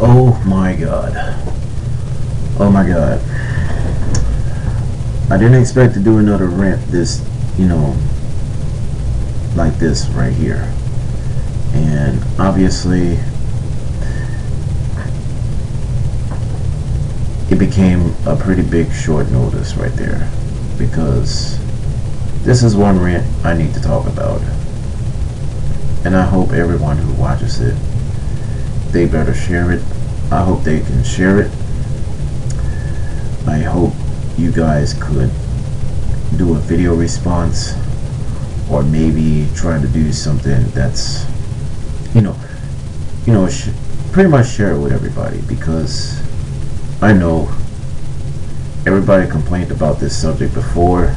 Oh my god. Oh my god. I didn't expect to do another rant this, like this right here. And obviously, it became a pretty big short notice right there. Because this is one rant I need to talk about. And I hope everyone who watches it, they better share it. I hope they can share it. I hope you guys could do a video response, or maybe try to do something that's, pretty much share it with everybody, because I know everybody complained about this subject before,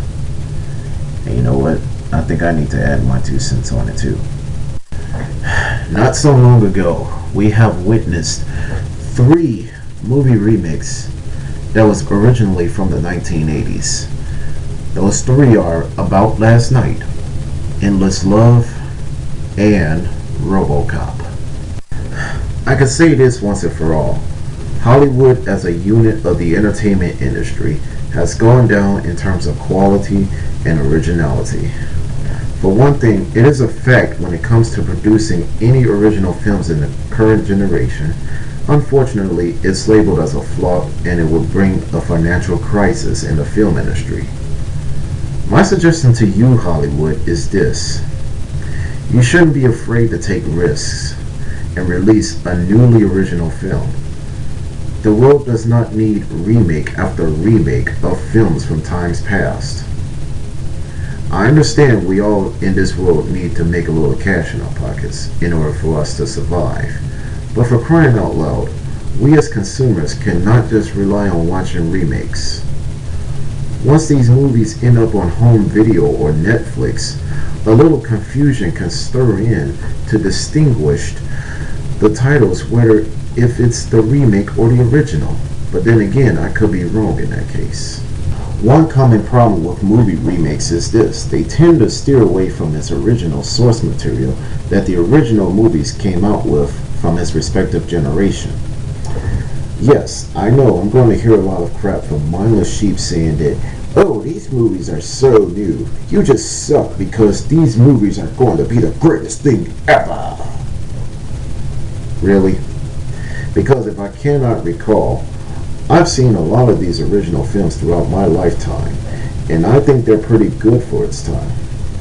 and you know what? I think I need to add my 2 cents on it too. Not so long ago, we have witnessed 3 movie remakes that was originally from the 1980s. Those 3 are About Last Night, Endless Love, and RoboCop. I can say this once and for all. Hollywood as a unit of the entertainment industry has gone down in terms of quality and originality. For one thing, it is a fact when it comes to producing any original films in the current generation. Unfortunately, it's labeled as a flop, and it will bring a financial crisis in the film industry. My suggestion to you, Hollywood, is this. You shouldn't be afraid to take risks and release a newly original film. The world does not need remake after remake of films from times past. I understand we all in this world need to make a little cash in our pockets in order for us to survive. But for crying out loud, we as consumers cannot just rely on watching remakes. Once these movies end up on home video or Netflix, a little confusion can stir in to distinguish the titles, whether if it's the remake or the original. But then again, I could be wrong in that case. One common problem with movie remakes is this. They tend to steer away from its original source material that the original movies came out with from its respective generation. Yes, I know I'm going to hear a lot of crap from mindless sheep saying that, oh, these movies are so new. You just suck because these movies are going to be the greatest thing ever. Really? Because if I cannot recall, I've seen a lot of these original films throughout my lifetime, and I think they're pretty good for its time.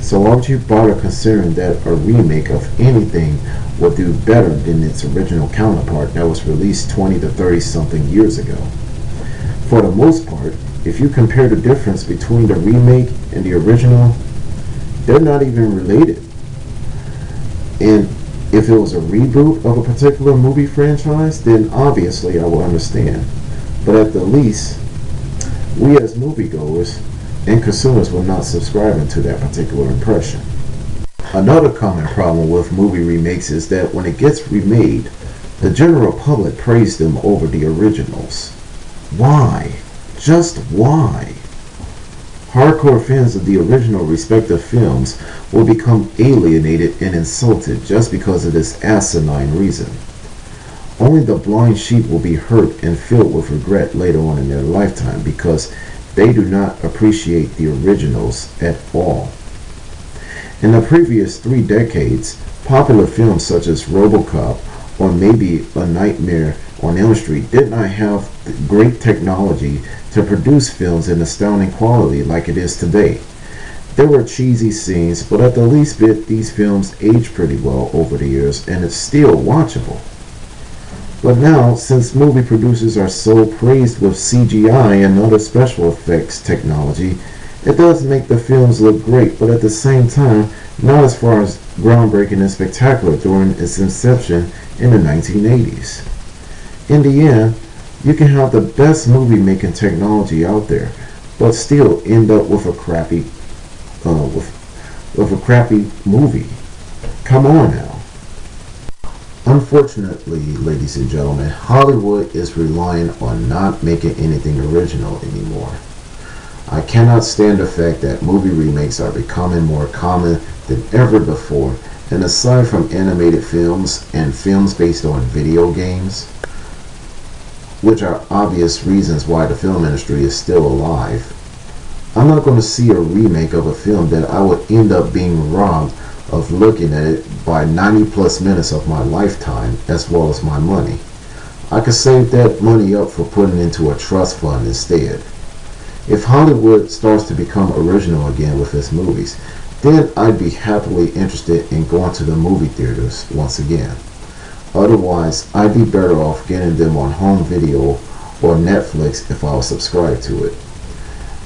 So why would you bother considering that a remake of anything will do better than its original counterpart that was released 20 to 30 something years ago? For the most part, if you compare the difference between the remake and the original, they're not even related. And if it was a reboot of a particular movie franchise, then obviously I will understand. But at the least, we as moviegoers and consumers were not subscribing to that particular impression. Another common problem with movie remakes is that when it gets remade, the general public praise them over the originals. Why? Just why? Hardcore fans of the original respective films will become alienated and insulted just because of this asinine reason. Only the blind sheep will be hurt and filled with regret later on in their lifetime because they do not appreciate the originals at all. In the previous 3 decades, popular films such as RoboCop or maybe A Nightmare on Elm Street did not have great technology to produce films in astounding quality like it is today. There were cheesy scenes, but at the least bit these films aged pretty well over the years and it's still watchable. But now, since movie producers are so praised with CGI and other special effects technology, it does make the films look great, but at the same time, not as far as groundbreaking and spectacular during its inception in the 1980s. In the end, you can have the best movie making technology out there, but still end up with a crappy, with a crappy movie. Come on now. Unfortunately, ladies and gentlemen, Hollywood is relying on not making anything original anymore. I cannot stand the fact that movie remakes are becoming more common than ever before, and aside from animated films and films based on video games, which are obvious reasons why the film industry is still alive. I'm not going to see a remake of a film that I would end up being robbed of looking at it by 90 plus minutes of my lifetime, as well as my money. I could save that money up for putting into a trust fund instead. If Hollywood starts to become original again with its movies, then I'd be happily interested in going to the movie theaters once again. Otherwise, I'd be better off getting them on home video or Netflix if I was subscribed to it.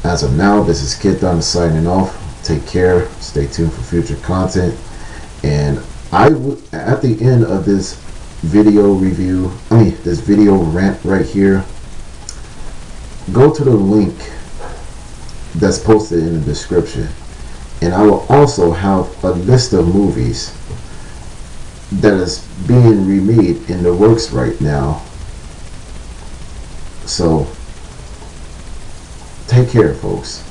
As of now, this is kidThunder signing off. Take care, stay tuned for future content, and at the end of this video review, this video rant right here, go to the link that's posted in the description, and I will also have a list of movies that is being remade in the works right now. So take care, folks.